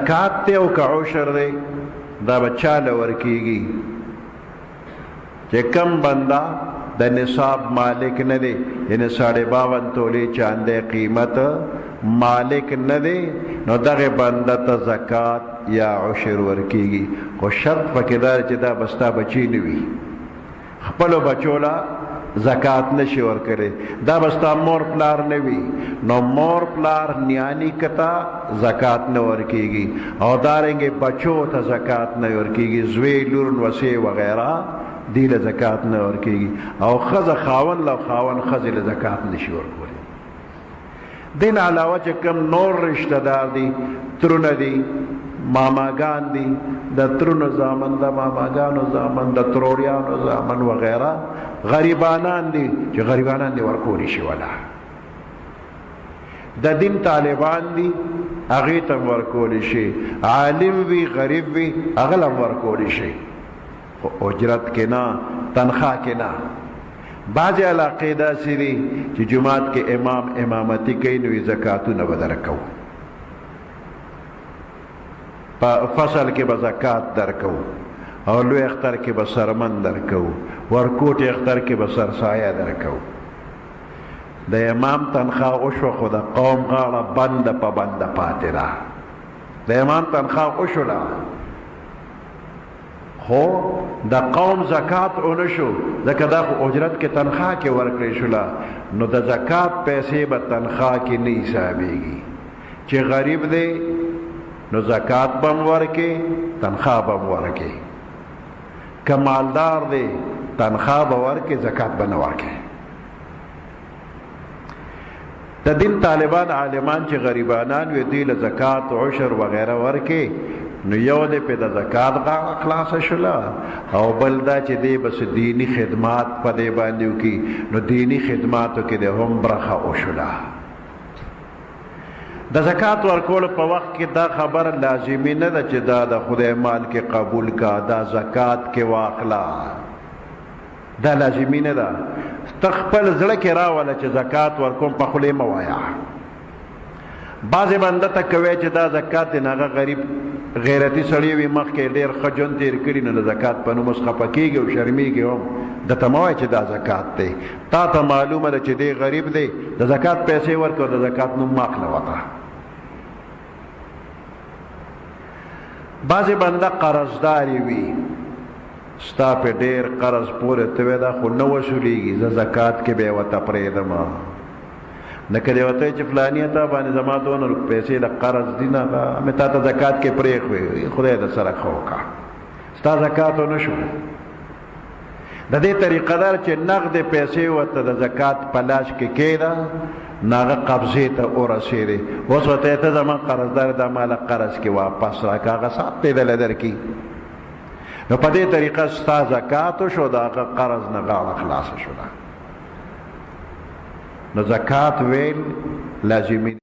زکات ته او که عشر دی دا به چاله ورکیږي چې کم بنده د نصاب مالک نه دی، یعنی 52 تولې چاندې قیمت مالک نه دی، نو دغه بنده ته زکات یا عشر ورکیږي. خو شرط پکې دا چې دا بستا بچی نه وي، خپلو بچو له زکات نشي ورکړی، دا بستا مور پلار نه وي، نو مور پلار نیانی کتا زکات نه ورکیږي، او دارنګې بچو ته زکات نه ورکیږي، زوی لور وسې وغیره دی له زکات نه ورکیږي، او ښځه خاون له خاون ښځې له زکات نشي ورکولی. دین علاوه چې کوم نور رشته دار دي، ترونه دي، ماماګان دي، د ترونو زامن، د ماماګانو زامن، د تروریانو زامن وغیره غریبانان دي چې غریبانان دي ورکولی شي. ولا د دین طالبان دي هغې ته ورکولی شي، عالم وي غریب وي هغه له ورکولی شي، خو اجرت کې نه، تنخواه کې نه. بعضې علاقې داسې دي چې جومات کې امام امامتي کوي نو زکاتونه به درکوو، په فصل کې به زکات درکوو، او لوی اختر کې به سرمن درکوو، ورکوټ اختر کې به سرسایه درکوو. د امام تنخواه وشوه خو د قوم غاړه بنده په بنده پاتې ده. د امام تنخواه وشوله خو د قوم زکات اونشو، ځکه دا خو اجرت کې تنخواه کې ورکړی شوله، نو د زکات پیسې به تنخواه کې نه حسابېږي. چې غریب دی نو زکات به هم ورکې، تنخواه به هم ورکې، که مالدار دی تنخواه به ورکې، زکات به نه ورکې. د دین طالبان عالمان چې غریبانان وي دوی له زکات عشر وغیره ورکې، نو یو دی پې د زکات غاړه خلاصه شوله، او بل دا چې دی بس دینی خدمات په دی باندې وکړي، نو دینی خدماتو کې د هم برخه وشوله. د زکات ورکولو په وخت کې دا خبره لازمي نه ده چې دا د خدای مال کې قبول کا، دا زکات کې واخله، دا لازمي نه ده. ته خپل زړه کې راوله چې زکات ورکوم، په خولې مه وایه. بعضې بنده ته کوی چې دا زکات دی، هغه غریب غیرتي سړی وي، مخکې ډېر ښه ژوند تېر کړي، نو د زکات په نوم اوس خفه کېږي او شرمېږي هم. درته مه وایه چې دا زکات دی، تا ته معلومه ده چې دی غریب دی، د زکات پیسې ورکړه، د زکات نوم مه اخله ورته. بعضې بنده قرضداري وي، ستا پې ډېر قرض پورې توی ده خو نه وصولیږي، زه زکات کې به یې ورته پرېږدم. نه که دې ورته چې فلانیه تا باندې زما دونه پیسې د قرض دي، نه مې تا ته زکات کې پرېښوې، خدای د سره ښه وکړه، ستا زکات ونه شو. د دې طریقه دار چې نغدې پیسې ورته د زکات په لاس کې کېده، نو هغه قبضې ته ورسېدې، اوس ورته ته زما قرضدار دا ماله قرض کې واپس راکړه، هغه سات دی دله درکړي. نو په دې طریقه ستا زکات وشو، د هغه قرض نه غاړه خلاصه شوله. نو زکات ویل لازمي